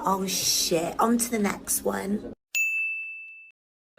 Oh shit, on to the next one.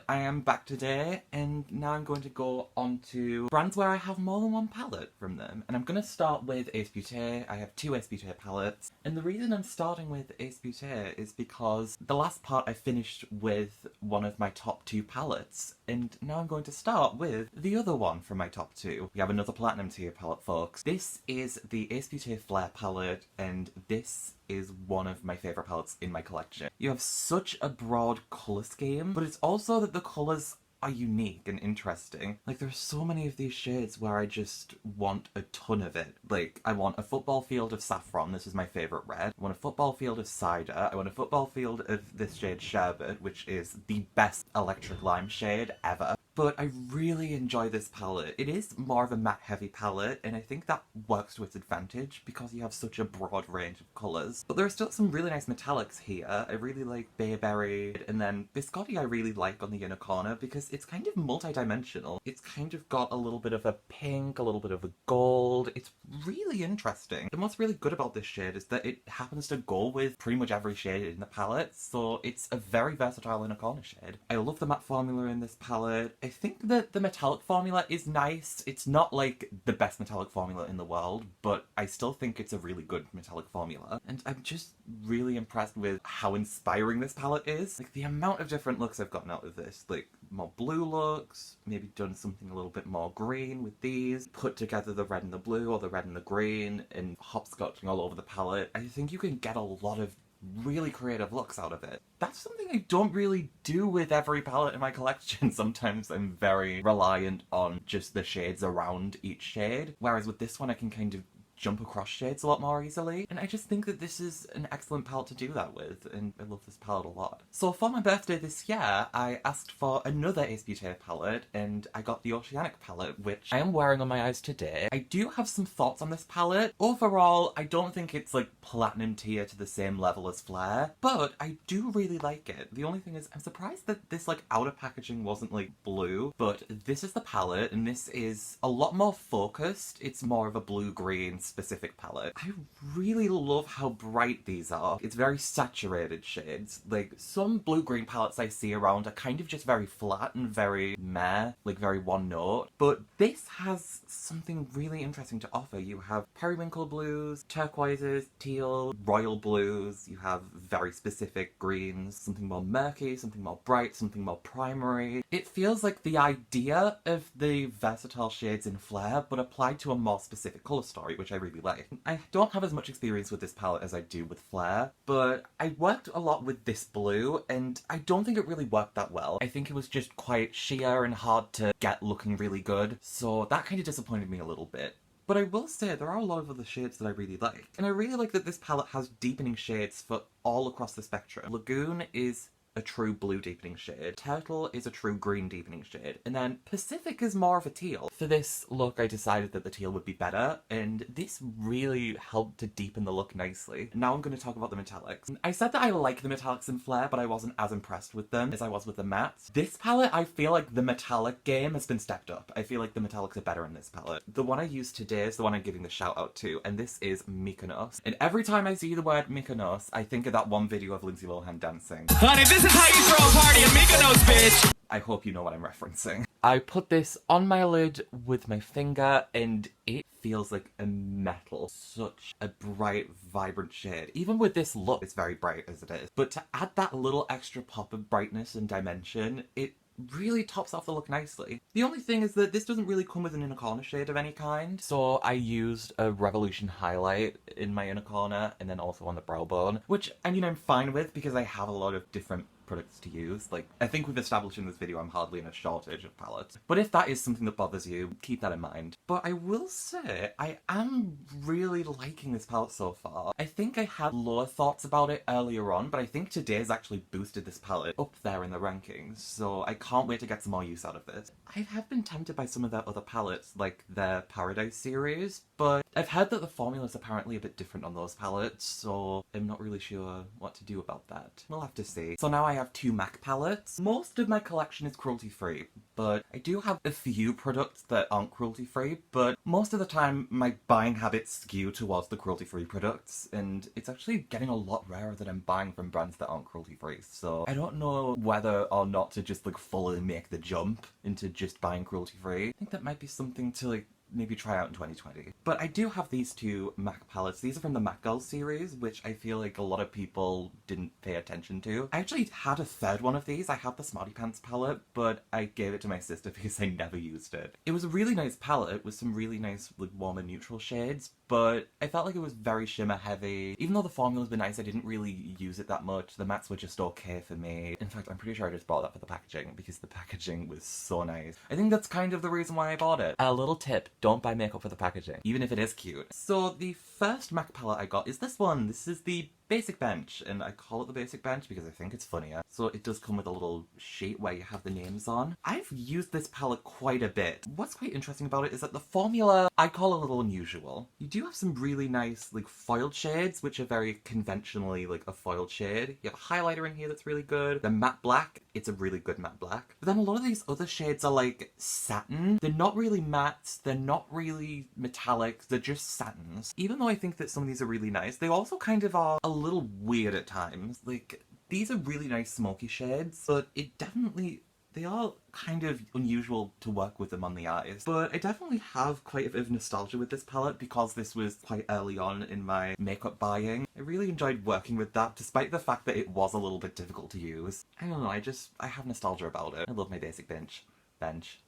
I am back today, and now I'm going to go on to brands where I have more than one palette from them. And I'm going to start with Ace Beaute. I have two Ace Beaute palettes. And the reason I'm starting with Ace Beaute is because the last part I finished with one of my top two palettes. And now I'm going to start with the other one from my top two. We have another platinum tier palette, folks. This is the Ace Beaute Flare palette, and this is one of my favourite palettes in my collection. You have such a broad colour scheme, but it's also that the colours are unique and interesting. Like, there's so many of these shades where I just want a ton of it. Like, I want a football field of saffron, this is my favourite red. I want a football field of cider. I want a football field of this shade Sherbet, which is the best electric lime shade ever. But I really enjoy this palette. It is more of a matte heavy palette, and I think that works to its advantage because you have such a broad range of colours. But there are still some really nice metallics here. I really like Bayberry, and then Biscotti I really like on the inner corner because it's kind of multi-dimensional. It's kind of got a little bit of a pink, a little bit of a gold. It's really interesting. And what's really good about this shade is that it happens to go with pretty much every shade in the palette, so it's a very versatile inner corner shade. I love the matte formula in this palette. I think that the metallic formula is nice. It's not like the best metallic formula in the world, but I still think it's a really good metallic formula. And I'm just really impressed with how inspiring this palette is. Like, the amount of different looks I've gotten out of this. Like, more blue looks, maybe done something a little bit more green with these, put together the red and the blue or the red and the green, and hopscotching all over the palette. I think you can get a lot of really creative looks out of it. That's something I don't really do with every palette in my collection. Sometimes I'm very reliant on just the shades around each shade, whereas with this one I can kind of jump across shades a lot more easily, and I just think that this is an excellent palette to do that with, and I love this palette a lot. So for my birthday this year, I asked for another Ace Beaute palette, and I got the Oceanic palette, which I am wearing on my eyes today. I do have some thoughts on this palette. Overall, I don't think it's like platinum tier to the same level as Flare, but I do really like it. The only thing is, I'm surprised that this like outer packaging wasn't like blue, but this is the palette, and this is a lot more focused. It's more of a blue-green specific palette. I really love how bright these are. It's very saturated shades. Like, some blue-green palettes I see around are kind of just very flat and very meh, like very one note. But this has something really interesting to offer. You have periwinkle blues, turquoises, teal, royal blues. You have very specific greens, something more murky, something more bright, something more primary. It feels like the idea of the versatile shades in Flare, but applied to a more specific colour story, which I really like. I don't have as much experience with this palette as I do with Flare, but I worked a lot with this blue, and I don't think it really worked that well. I think it was just quite sheer and hard to get looking really good, so that kind of disappointed me a little bit. But I will say there are a lot of other shades that I really like. And I really like that this palette has deepening shades for all across the spectrum. Lagoon is a true blue deepening shade. Turtle is a true green deepening shade. And then Pacific is more of a teal. For this look, I decided that the teal would be better, and this really helped to deepen the look nicely. Now I'm going to talk about the metallics. I said that I like the metallics in Flare, but I wasn't as impressed with them as I was with the mattes. This palette, I feel like the metallic game has been stepped up. I feel like the metallics are better in this palette. The one I used today is the one I'm giving the shout out to, and this is Mykonos. And every time I see the word Mykonos, I think of that one video of Lindsay Lohan dancing. Honey, this is how you throw a party in Mykonos, bitch! I hope you know what I'm referencing. I put this on my lid with my finger, and it feels like a metal. Such a bright, vibrant shade. Even with this look, it's very bright as it is. But to add that little extra pop of brightness and dimension, it really tops off the look nicely. The only thing is that this doesn't really come with an inner corner shade of any kind, so I used a Revolution highlight in my inner corner and then also on the brow bone, which, I mean, I'm fine with because I have a lot of different products to use. Like, I think we've established in this video I'm hardly in a shortage of palettes. But if that is something that bothers you, keep that in mind. But I will say, I am really liking this palette so far. I think I had lower thoughts about it earlier on, but I think today's actually boosted this palette up there in the rankings, so I can't wait to get some more use out of it. I have been tempted by some of their other palettes, like their Paradise series, but I've heard that the formula's apparently a bit different on those palettes, so I'm not really sure what to do about that. We'll have to see. So now I have 2 MAC palettes. Most of my collection is cruelty-free, but I do have a few products that aren't cruelty-free, but most of the time my buying habits skew towards the cruelty-free products, and it's actually getting a lot rarer that I'm buying from brands that aren't cruelty-free, so I don't know whether or not to just like fully make the jump into just buying cruelty-free. I think that might be something to like maybe try out in 2020. But I do have these 2 MAC palettes. These are from the MAC Girls series, which I feel like a lot of people didn't pay attention to. I actually had a third one of these. I have the Smarty Pants palette, but I gave it to my sister because I never used it. It was a really nice palette with some really nice like warm and neutral shades, but I felt like it was very shimmer heavy. Even though the formulas were nice, I didn't really use it that much. The mattes were just okay for me. In fact, I'm pretty sure I just bought that for the packaging because the packaging was so nice. I think that's kind of the reason why I bought it. A little tip, don't buy makeup for the packaging, even if it is cute. So the first MAC palette I got is this one. This is the Basic Bench, and I call it the Basic Bench because I think it's funnier. So it does come with a little sheet where you have the names on. I've used this palette quite a bit. What's quite interesting about it is that the formula I call a little unusual. You do have some really nice like foiled shades, which are very conventionally like a foiled shade. You have a highlighter in here that's really good. The matte black, it's a really good matte black. But then a lot of these other shades are like satin. They're not really mattes, they're not really metallic, they're just satins. Even though I think that some of these are really nice, they also kind of are a little weird at times. Like, these are really nice smoky shades, but they are kind of unusual to work with them on the eyes. But I definitely have quite a bit of nostalgia with this palette because this was quite early on in my makeup buying. I really enjoyed working with that, despite the fact that it was a little bit difficult to use. I don't know, I have nostalgia about it. I love my Basic Bench. Bench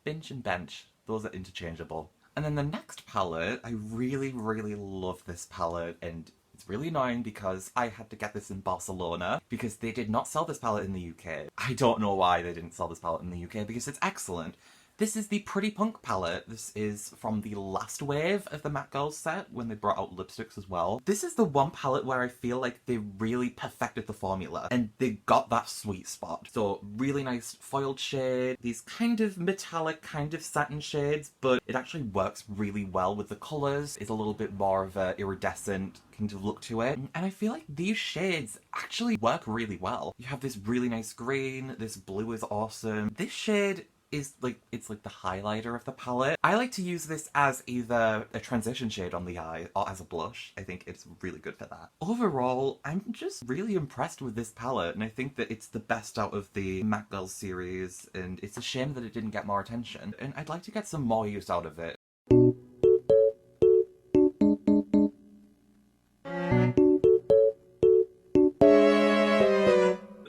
and bench. Those are interchangeable. And then the next palette, I really, really love this palette, and it's really annoying because I had to get this in Barcelona because they did not sell this palette in the UK. I don't know why they didn't sell this palette in the UK because it's excellent. This is the Pretty Punk palette. This is from the last wave of the MAC Girls set when they brought out lipsticks as well. This is the one palette where I feel like they really perfected the formula and they got that sweet spot. So really nice foiled shade, these kind of metallic, kind of satin shades, but it actually works really well with the colours. It's a little bit more of a iridescent kind of look to it. And I feel like these shades actually work really well. You have this really nice green, this blue is awesome. This shade is like, it's like the highlighter of the palette. I like to use this as either a transition shade on the eye or as a blush. I think it's really good for that. Overall, I'm just really impressed with this palette, and I think that it's the best out of the MAC Girls series, and it's a shame that it didn't get more attention, and I'd like to get some more use out of it.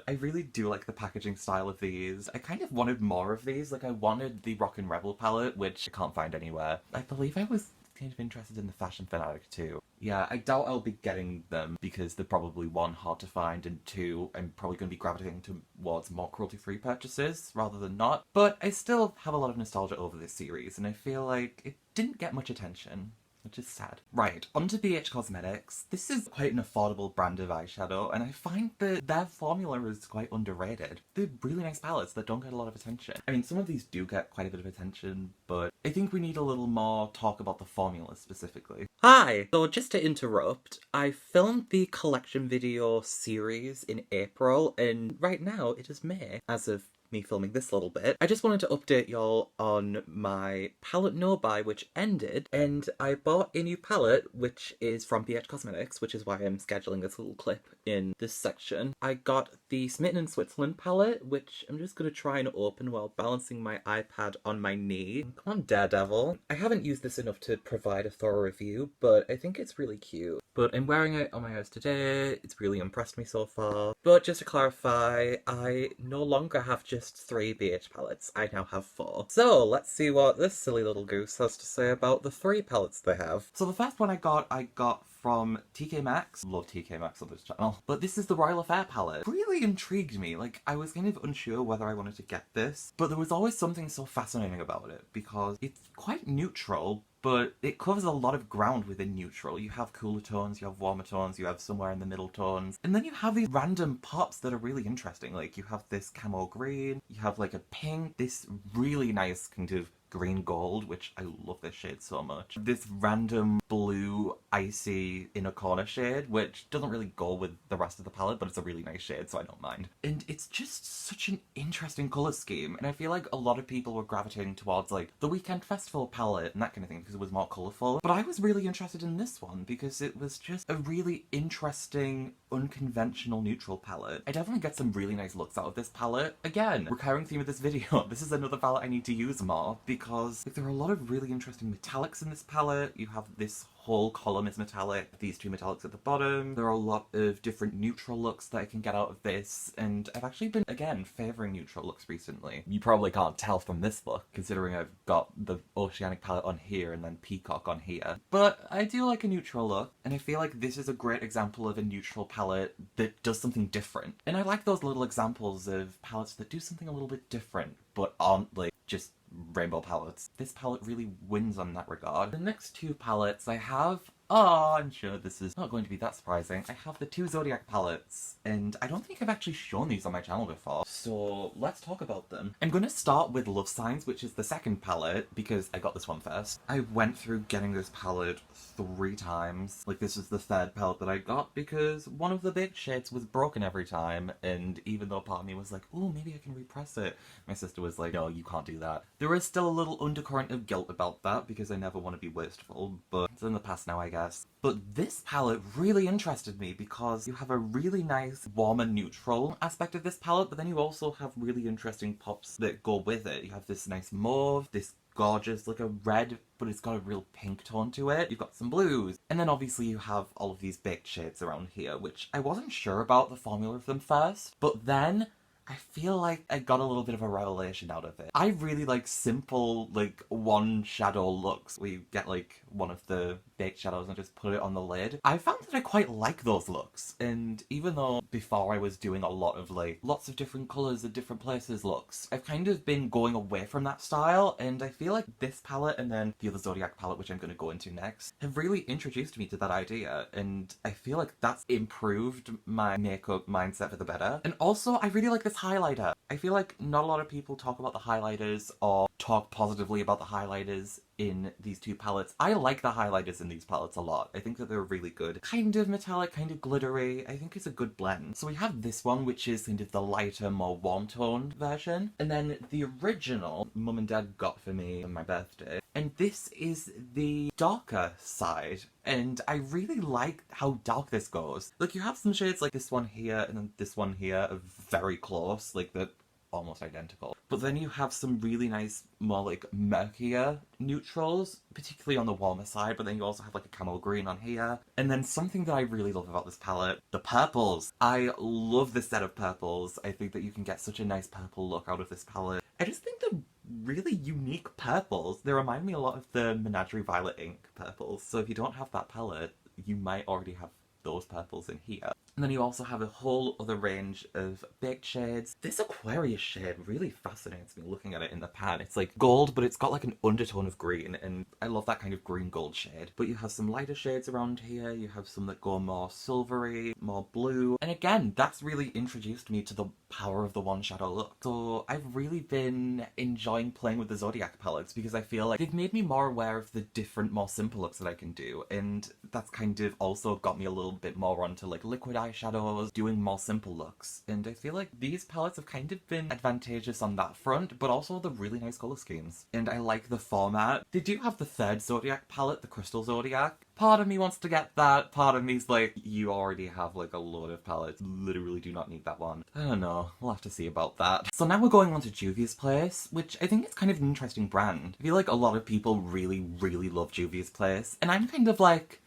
I really do like the packaging style of these. I kind of wanted more of these. Like, I wanted the Rock and Rebel palette, which I can't find anywhere. I believe I was kind of interested in the Fashion Fanatic too. Yeah, I doubt I'll be getting them because they're probably 1, hard to find, and 2, I'm probably going to be gravitating towards more cruelty-free purchases rather than not. But I still have a lot of nostalgia over this series, and I feel like it didn't get much attention, which is sad. Right, onto BH Cosmetics. This is quite an affordable brand of eyeshadow, and I find that their formula is quite underrated. They're really nice palettes that don't get a lot of attention. I mean, some of these do get quite a bit of attention, but I think we need a little more talk about the formula specifically. Hi! So just to interrupt, I filmed the collection video series in April, and right now it is May, as of me filming this little bit. I just wanted to update y'all on my palette no-buy, which ended, and I bought a new palette, which is from BH Cosmetics, which is why I'm scheduling this little clip in this section. I got the Smitten in Switzerland palette, which I'm just gonna try and open while balancing my iPad on my knee. Come on, Daredevil. I haven't used this enough to provide a thorough review, but I think it's really cute. But I'm wearing it on my eyes today. It's really impressed me so far. But just to clarify, I no longer have just 3 BH palettes. I now have 4. So let's see what this silly little goose has to say about the 3 palettes they have. So the first one I got from TK Maxx. Love TK Maxx on this channel. But this is the Royal Affair palette. Really intrigued me. Like, I was kind of unsure whether I wanted to get this, but there was always something so fascinating about it because it's quite neutral, but it covers a lot of ground within neutral. You have cooler tones, you have warmer tones, you have somewhere in the middle tones, and then you have these random pops that are really interesting. Like you have this camo green, you have like a pink, this really nice kind of green gold, which I love this shade so much. This random blue icy inner corner shade, which doesn't really go with the rest of the palette, but it's a really nice shade, so I don't mind. And it's just such an interesting colour scheme, and I feel like a lot of people were gravitating towards like the Weekend Festival palette and that kind of thing because it was more colourful. But I was really interested in this one because it was just a really interesting, unconventional neutral palette. I definitely get some really nice looks out of this palette. Again, recurring theme of this video, this is another palette I need to use more because there are a lot of really interesting metallics in this palette. You have this whole column is metallic, these two metallics at the bottom. There are a lot of different neutral looks that I can get out of this, and I've actually been, again, favouring neutral looks recently. You probably can't tell from this look, considering I've got the Oceanic palette on here and then Peacock on here. But I do like a neutral look, and I feel like this is a great example of a neutral palette that does something different. And I like those little examples of palettes that do something a little bit different, but aren't like just rainbow palettes. This palette really wins on that regard. The next two palettes I have, I'm sure this is not going to be that surprising. I have the two Zodiac palettes, and I don't think I've actually shown these on my channel before, so let's talk about them. I'm going to start with Love Signs, which is the second palette, because I got this one first. I went through getting this palette 3 times. Like, this is the third palette that I got because one of the big shades was broken every time, and even though part of me was like, oh, maybe I can repress it, my sister was like, no, you can't do that. There is still a little undercurrent of guilt about that because I never want to be wasteful, but it's in the past now, I guess. But this palette really interested me because you have a really nice warm and neutral aspect of this palette, but then you also have really interesting pops that go with it. You have this nice mauve, this gorgeous, like a red, but it's got a real pink tone to it. You've got some blues. And then obviously you have all of these baked shades around here, which I wasn't sure about the formula of them first, but then I feel like I got a little bit of a revelation out of it. I really like simple, like, one shadow looks where you get, like, one of the baked shadows and just put it on the lid. I found that I quite like those looks, and even though before I was doing a lot of, like, lots of different colours at different places looks, I've kind of been going away from that style, and I feel like this palette and then the other Zodiac palette, which I'm going to go into next, have really introduced me to that idea, and I feel like that's improved my makeup mindset for the better. And also, I really like this highlighter. I feel like not a lot of people talk about the highlighters or talk positively about the highlighters in these two palettes. I like the highlighters in these palettes a lot. I think that they're really good. Kind of metallic, kind of glittery. I think it's a good blend. So we have this one, which is kind of the lighter, more warm-toned version. And then the original Mum and Dad got for me on my birthday. And this is the darker side. And I really like how dark this goes. Like, you have some shades like this one here and then this one here are very close. Like, they're almost identical. But then you have some really nice, more like murkier neutrals, particularly on the warmer side, but then you also have like a camel green on here. And then something that I really love about this palette, the purples. I love this set of purples. I think that you can get such a nice purple look out of this palette. I just think they're really unique purples. They remind me a lot of the Menagerie Violet Ink purples. So if you don't have that palette, you might already have those purples in here. And then you also have a whole other range of baked shades. This Aquarius shade really fascinates me looking at it in the pan. It's like gold, but it's got like an undertone of green, and I love that kind of green gold shade. But you have some lighter shades around here. You have some that go more silvery, more blue. And again, that's really introduced me to the power of the one shadow look. So I've really been enjoying playing with the Zodiac palettes because I feel like they've made me more aware of the different, more simple looks that I can do. And that's kind of also got me a little bit more onto like liquid eyeshadows, doing more simple looks. And I feel like these palettes have kind of been advantageous on that front, but also the really nice colour schemes. And I like the format. They do have the third Zodiac palette, the Crystal Zodiac. Part of me wants to get that, part of me's like, you already have like a load of palettes, literally do not need that one. I don't know, we'll have to see about that. So now we're going on to Juvia's Place, which I think is kind of an interesting brand. I feel like a lot of people really, really love Juvia's Place, and I'm kind of like,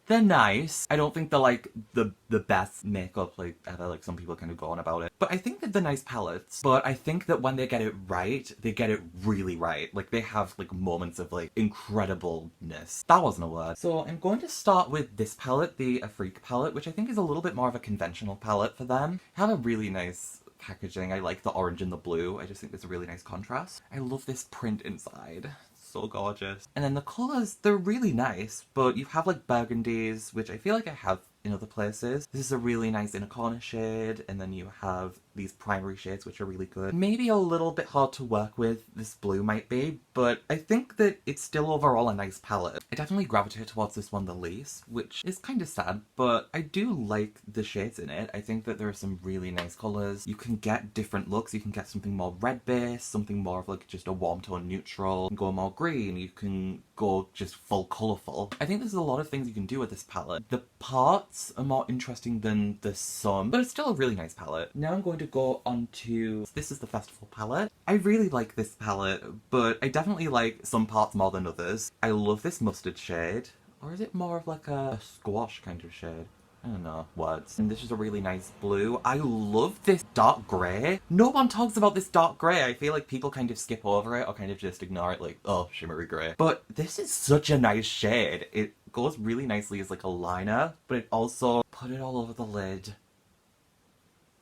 they're nice. I don't think they're like the best makeup like ever, like some people kind of go on about it. But I think that they're nice palettes. But I think that when they get it right, they get it really right. Like they have like moments of like incredibleness. That wasn't a word. So I'm going to start with this palette, the Afrique palette, which I think is a little bit more of a conventional palette for them. Have a really nice packaging. I like the orange and the blue. I just think there's a really nice contrast. I love this print inside. so gorgeous. And then the colours, they're really nice, but you have like burgundies, which I feel like I have in other places. This is a really nice inner corner shade, and then you have these primary shades which are really good. Maybe a little bit hard to work with, this blue might be, but I think that it's still overall a nice palette. I definitely gravitate towards this one the least, which is kind of sad, but I do like the shades in it. I think that there are some really nice colours. You can get different looks. You can get something more red based, something more of like just a warm tone neutral, you can go more green, you can go just full colourful. I think there's a lot of things you can do with this palette. The parts are more interesting than the sum, but it's still a really nice palette. Now I'm going to go on to, this is the Festival palette. I really like this palette, but I definitely like some parts more than others. I love this mustard shade, or is it more of like a squash kind of shade? I don't know words. And this is a really nice blue. I love this dark grey. No one talks about this dark grey. I feel like people kind of skip over it or kind of just ignore it like, oh, shimmery grey. But this is such a nice shade. It goes really nicely as like a liner, but it also put it all over the lid.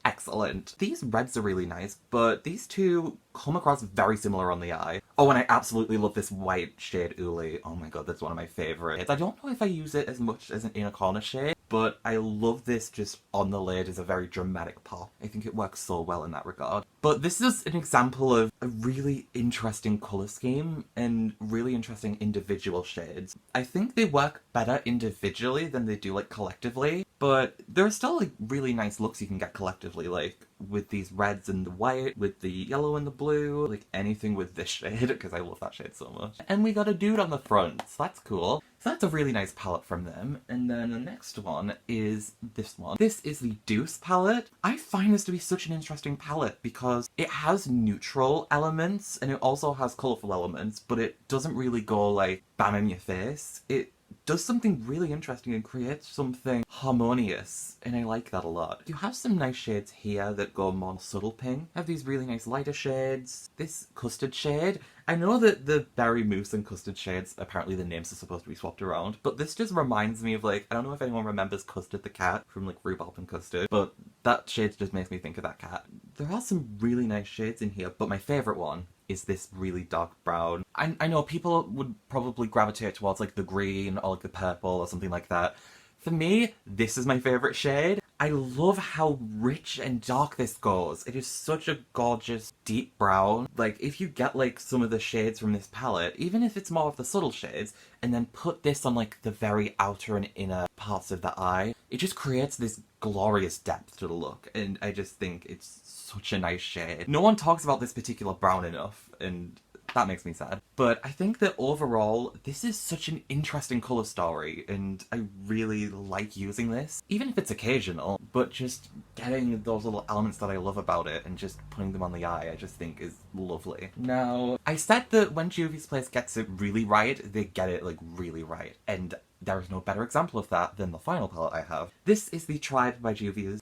Excellent. These reds are really nice, but these two come across very similar on the eye. Oh, and I absolutely love this white shade Uli. Oh my god, that's one of my favourites. I don't know if I use it as much as an inner corner shade, but I love this just on the lid as a very dramatic pop. I think it works so well in that regard. But this is an example of a really interesting colour scheme and really interesting individual shades. I think they work better individually than they do like collectively, but there are still like really nice looks you can get collectively, like with these reds and the white, with the yellow and the blue, like anything with this shade, because I love that shade so much. And we got a dude on the front, so that's cool. So that's a really nice palette from them. And then the next one is this one. This is the Deuce palette. I find this to be such an interesting palette because it has neutral elements and it also has colourful elements, but it doesn't really go like bam in your face. It does something really interesting and creates something harmonious, and I like that a lot. You have some nice shades here that go more subtle pink. I have these really nice lighter shades. This custard shade. I know that the berry mousse and custard shades, apparently the names are supposed to be swapped around, but this just reminds me of like, I don't know if anyone remembers Custard the cat from like Rhubarb and Custard, but that shade just makes me think of that cat. There are some really nice shades in here, but my favourite one is this really dark brown. I know people would probably gravitate towards like the green or like the purple or something like that. For me, this is my favourite shade. I love how rich and dark this goes. It is such a gorgeous deep brown. Like if you get like some of the shades from this palette, even if it's more of the subtle shades, and then put this on like the very outer and inner parts of the eye, it just creates this glorious depth to the look, and I just think it's such a nice shade. No one talks about this particular brown enough, and that makes me sad. But I think that overall, this is such an interesting colour story, and I really like using this. Even if it's occasional, but just getting those little elements that I love about it and just putting them on the eye, I just think is lovely. Now, I said that when Juvia's Place gets it really right, they get it like really right. And there is no better example of that than the final palette I have. This is the Tribe by Juvia's.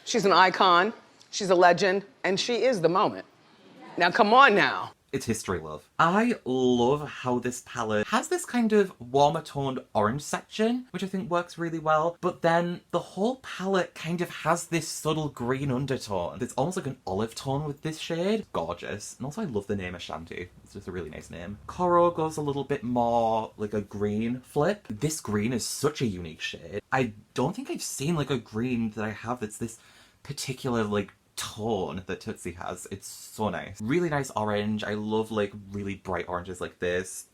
She's an icon, she's a legend, and she is the moment. Now come on now. It's history, love. I love how this palette has this kind of warmer toned orange section, which I think works really well, but then the whole palette kind of has this subtle green undertone. It's almost like an olive tone with this shade. Gorgeous. And also I love the name Ashanti. It's just a really nice name. Coral goes a little bit more like a green flip. This green is such a unique shade. I don't think I've seen like a green that I have that's this particular like tone that Tootsie has. It's so nice. Really nice orange. I love like really bright oranges like this.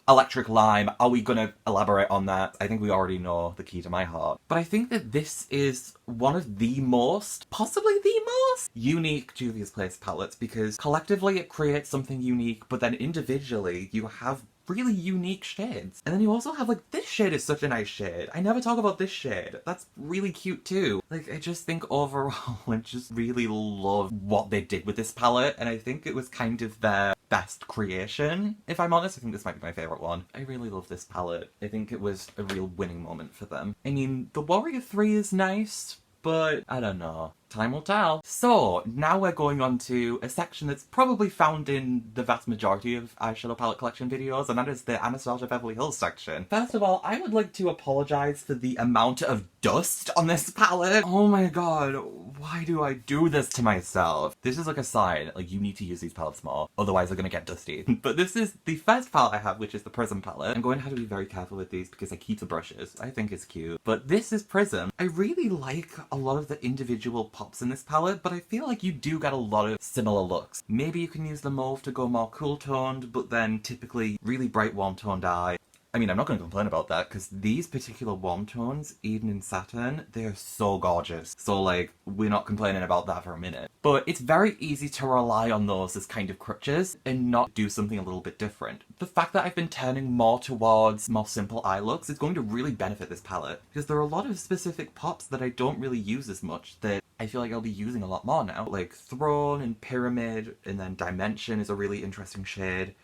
Electric lime. Are we gonna elaborate on that? I think we already know the key to my heart. But I think that this is one of the most, possibly the most, unique Juvia's Place palettes, because collectively it creates something unique, but then individually you have really unique shades. And then you also have like, this shade is such a nice shade. I never talk about this shade. That's really cute too. Like, I just think overall I just really love what they did with this palette, and I think it was kind of their best creation. If I'm honest, I think this might be my favourite one. I really love this palette. I think it was a real winning moment for them. I mean, the Warrior 3 is nice, but I don't know. Time will tell. So, now we're going on to a section that's probably found in the vast majority of Eyeshadow Palette Collection videos, and that is the Anastasia Beverly Hills section. First of all, I would like to apologise for the amount of dust on this palette. Oh my god, why do I do this to myself? This is like a sign, like you need to use these palettes more, otherwise they're gonna get dusty. But this is the first palette I have, which is the Prism palette. I'm going to have to be very careful with these because I keep the brushes. I think it's cute. But this is Prism. I really like a lot of the individual pops in this palette, but I feel like you do get a lot of similar looks. Maybe you can use the mauve to go more cool toned, but then typically really bright warm toned eye. I mean, I'm not going to complain about that because these particular warm tones, even in satin, they are so gorgeous. So like, we're not complaining about that for a minute. But it's very easy to rely on those as kind of crutches and not do something a little bit different. The fact that I've been turning more towards more simple eye looks is going to really benefit this palette because there are a lot of specific pops that I don't really use as much that I feel like I'll be using a lot more now. Like Throne and Pyramid, and then Dimension is a really interesting shade.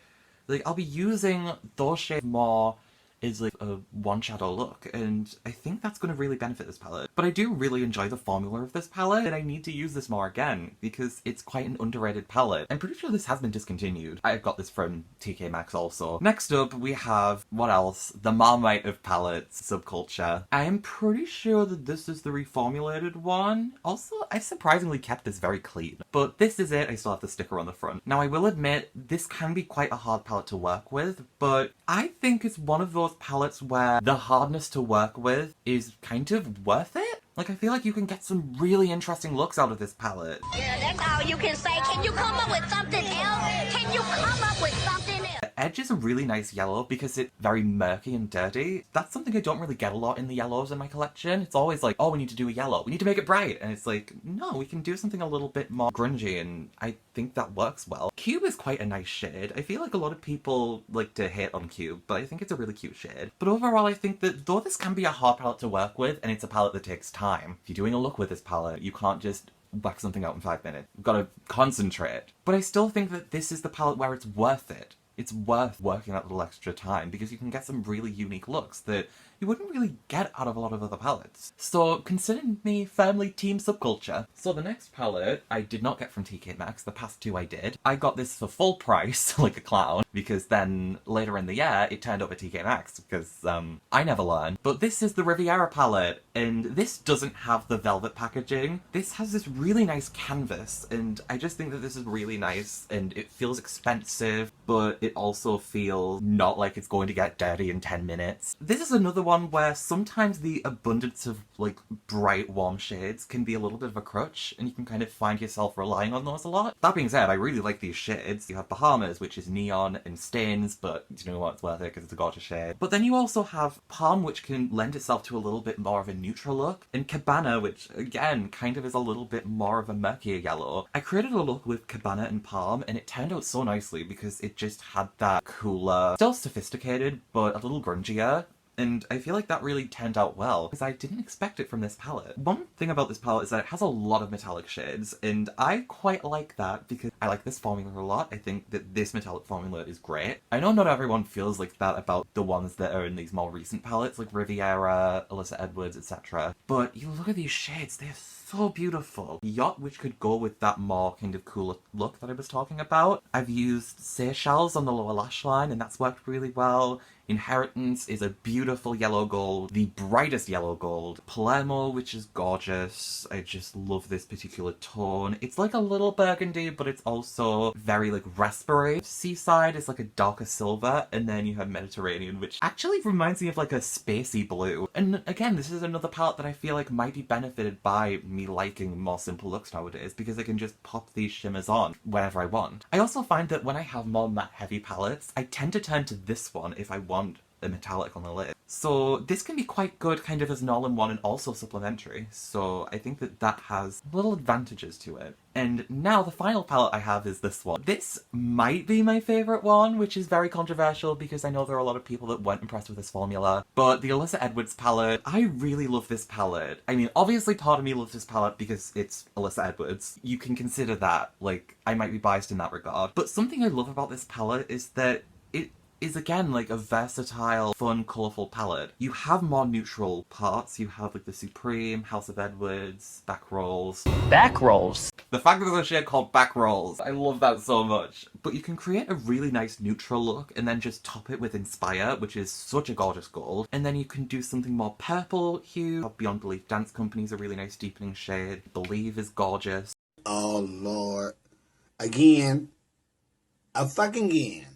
Like, I'll be using those shades more as like a one shadow look, and I think that's going to really benefit this palette. But I do really enjoy the formula of this palette, and I need to use this more again because it's quite an underrated palette. I'm pretty sure this has been discontinued. I got this from TK Maxx also. Next up we have, what else? The Marmite of palettes, Subculture. I am pretty sure that this is the reformulated one. Also, I've surprisingly kept this very clean. But this is it, I still have the sticker on the front. Now I will admit, this can be quite a hard palette to work with, but I think it's one of those palettes where the hardness to work with is kind of worth it. Like, I feel like you can get some really interesting looks out of this palette. Yeah, that's all you can say. Can you come up with something else? Can you come up with something else? The edge is a really nice yellow because it's very murky and dirty. That's something I don't really get a lot in the yellows in my collection. It's always like, oh, we need to do a yellow. We need to make it bright. And it's like, no, we can do something a little bit more grungy, and I think that works well. Cube is quite a nice shade. I feel like a lot of people like to hate on Cube, but I think it's a really cute shade. But overall, I think that though this can be a hard palette to work with, and it's a palette that takes time, if you're doing a look with this palette, you can't just whack something out in 5 minutes. You've got to concentrate. But I still think that this is the palette where it's worth it. It's worth working that little extra time because you can get some really unique looks that you wouldn't really get out of a lot of other palettes. So consider me firmly team Subculture. So the next palette I did not get from TK Maxx, the past two I did. I got this for full price, like a clown, because then later in the year it turned up at TK Maxx because I never learn. But this is the Riviera palette, and this doesn't have the velvet packaging. This has this really nice canvas, and I just think that this is really nice, and it feels expensive, but it also feels not like it's going to get dirty in 10 minutes. This is another one where sometimes the abundance of like bright warm shades can be a little bit of a crutch, and you can kind of find yourself relying on those a lot. That being said, I really like these shades. You have Bahamas, which is neon and stains, but you know what, it's worth it because it's a gorgeous shade. But then you also have Palm, which can lend itself to a little bit more of a neutral look, and Cabana, which again kind of is a little bit more of a murkier yellow. I created a look with Cabana and Palm, and it turned out so nicely because it just had that cooler, still sophisticated, but a little grungier. And I feel like that really turned out well because I didn't expect it from this palette. One thing about this palette is that it has a lot of metallic shades, and I quite like that because I like this formula a lot. I think that this metallic formula is great. I know not everyone feels like that about the ones that are in these more recent palettes like Riviera, Alyssa Edwards, etc. But you look at these shades, they're so beautiful. Yacht, which could go with that more kind of cooler look that I was talking about. I've used Seychelles on the lower lash line, and that's worked really well. Inheritance is a beautiful yellow gold, the brightest yellow gold. Palermo, which is gorgeous. I just love this particular tone. It's like a little burgundy, but it's also very like raspberry. Seaside is like a darker silver, and then you have Mediterranean, which actually reminds me of like a spacey blue. And again, this is another palette that I feel like might be benefited by me liking more simple looks nowadays because I can just pop these shimmers on whenever I want. I also find that when I have more matte heavy palettes, I tend to turn to this one if I want a metallic on the lid. So this can be quite good kind of as an all-in-one and also supplementary. So I think that that has little advantages to it. And now the final palette I have is this one. This might be my favourite one, which is very controversial because I know there are a lot of people that weren't impressed with this formula. But the Alyssa Edwards palette, I really love this palette. I mean, obviously part of me loves this palette because it's Alyssa Edwards. You can consider that, like, I might be biased in that regard. But something I love about this palette is that is again like a versatile, fun, colourful palette. You have more neutral parts. You have like the Supreme, House of Edwards, back rolls. Back rolls. The fact that there's a shade called back rolls, I love that so much. But you can create a really nice neutral look and then just top it with Inspire, which is such a gorgeous gold. And then you can do something more purple hue. Beyond Belief Dance Company is a really nice deepening shade. Believe is gorgeous. Oh, Lord. Again. A fucking again.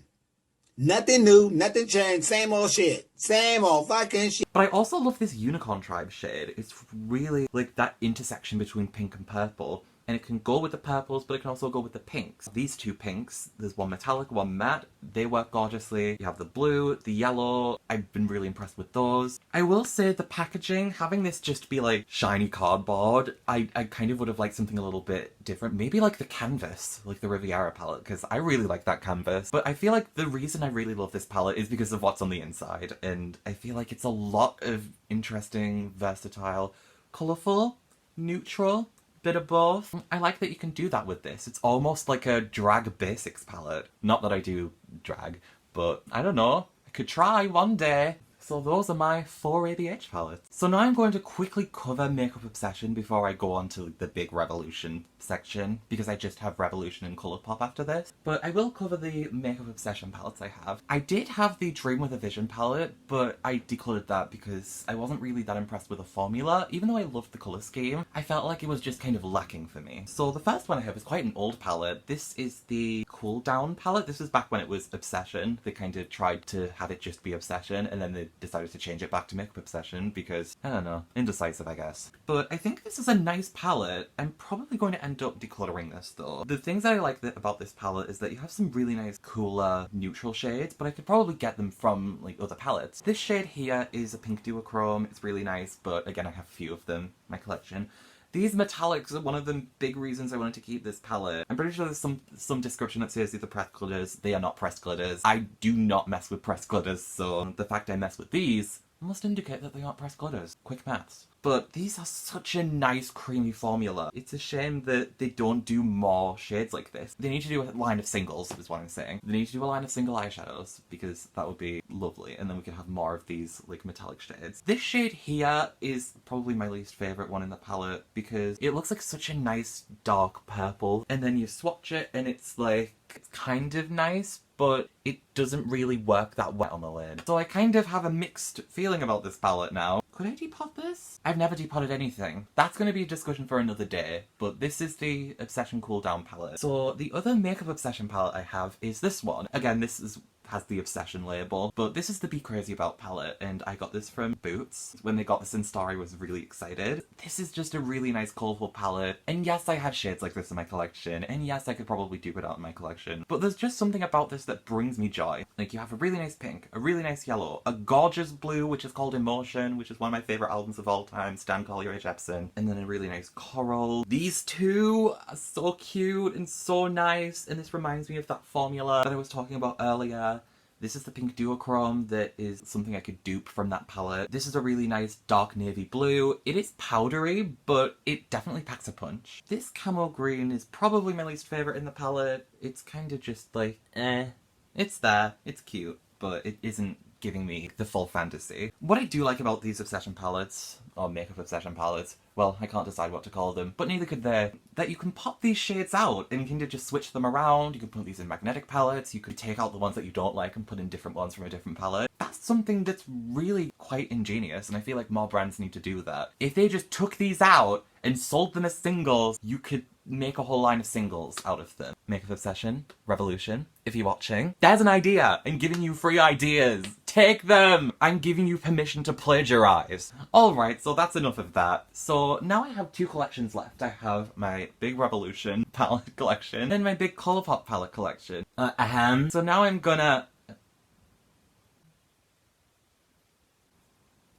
Nothing new, nothing changed, same old shit. Same old fucking shit. But I also love this Unicorn Tribe shade. It's really like that intersection between pink and purple. And it can go with the purples, but it can also go with the pinks. These two pinks, there's one metallic, one matte. They work gorgeously. You have the blue, the yellow. I've been really impressed with those. I will say the packaging, having this just be like shiny cardboard, I kind of would have liked something a little bit different. Maybe like the canvas, like the Riviera palette, because I really like that canvas. But I feel like the reason I really love this palette is because of what's on the inside. And I feel like it's a lot of interesting, versatile, colourful, neutral, bit of both. I like that you can do that with this. It's almost like a drag basics palette. Not that I do drag, but I don't know. I could try one day. So those are my 4 ABH palettes. So now I'm going to quickly cover Makeup Obsession before I go on to the big Revolution section, because I just have Revolution and Colourpop after this. But I will cover the Makeup Obsession palettes I have. I did have the Dream with a Vision palette, but I decluttered that because I wasn't really that impressed with the formula. Even though I loved the colour scheme, I felt like it was just kind of lacking for me. So the first one I have is quite an old palette. This is the Cool Down palette. This was back when it was Obsession. They kind of tried to have it just be Obsession, and then they decided to change it back to Makeup Obsession because, I don't know, indecisive I guess. But I think this is a nice palette. I'm probably going to end up decluttering this though. The things that I like about this palette is that you have some really nice cooler neutral shades, but I could probably get them from like other palettes. This shade here is a pink duochrome. It's really nice, but again I have a few of them in my collection. These metallics are one of the big reasons I wanted to keep this palette. I'm pretty sure there's some description that says these are pressed glitters. They are not pressed glitters. I do not mess with pressed glitters, so the fact I mess with these must indicate that they aren't pressed glitters. Quick maths. But these are such a nice creamy formula. It's a shame that they don't do more shades like this. They need to do a line of singles, is what I'm saying. They need to do a line of single eyeshadows, because that would be lovely, and then we could have more of these like metallic shades. This shade here is probably my least favourite one in the palette, because it looks like such a nice dark purple, and then you swatch it and it's like, it's kind of nice, but it doesn't really work that well on the lid. So I kind of have a mixed feeling about this palette now. Could I depot this? I've never depotted anything. That's going to be a discussion for another day, but this is the Obsession Cool Down palette. So the other Makeup Obsession palette I have is this one. Again, this has the Obsession label, but this is the Be Crazy About palette, and I got this from Boots. When they got this in store, I was really excited. This is just a really nice colourful palette, and yes, I have shades like this in my collection, and yes, I could probably dupe it out in my collection, but there's just something about this that brings me joy. Like, you have a really nice pink, a really nice yellow, a gorgeous blue, which is called Emotion, which is one of my favourite albums of all time, Stan Collier H. Epson, and then a really nice coral. These two are so cute and so nice, and this reminds me of that formula that I was talking about earlier. This is the pink duochrome that is something I could dupe from that palette. This is a really nice dark navy blue. It is powdery, but it definitely packs a punch. This camo green is probably my least favourite in the palette. It's kind of just like, it's there, it's cute, but it isn't giving me the full fantasy. What I do like about these Obsession palettes, or Makeup Obsession palettes, well, I can't decide what to call them, but neither could they, that you can pop these shades out and kind of just switch them around. You can put these in magnetic palettes, you could take out the ones that you don't like and put in different ones from a different palette. That's something that's really quite ingenious, and I feel like more brands need to do that. If they just took these out and sold them as singles, you could make a whole line of singles out of them. Makeup Obsession, Revolution, if you're watching, there's an idea. I'm giving you free ideas. Take them! I'm giving you permission to plagiarize. Alright, so that's enough of that. So now I have 2 collections left. I have my big Revolution palette collection and my big Colourpop palette collection. So now I'm gonna...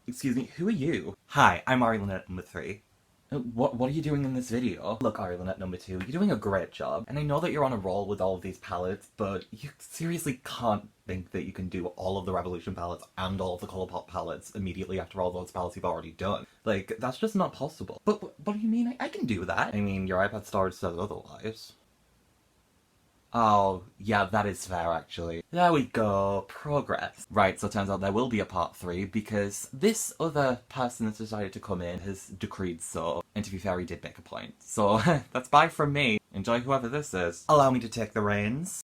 Excuse me, who are you? Hi, I'm Ari Lynette number 3. What are you doing in this video? Look, Ari Lynette number 2, you're doing a great job. And I know that you're on a roll with all of these palettes, but you seriously can't think that you can do all of the Revolution palettes and all of the Colourpop palettes immediately after all those palettes you've already done. Like, that's just not possible. But what do you mean? I can do that. I mean, your iPad storage says otherwise. Oh, yeah, that is fair, actually. There we go. Progress. Right, so it turns out there will be a part 3, because this other person that's decided to come in has decreed so. And to be fair, he did make a point. So, that's bye from me. Enjoy whoever this is. Allow me to take the reins.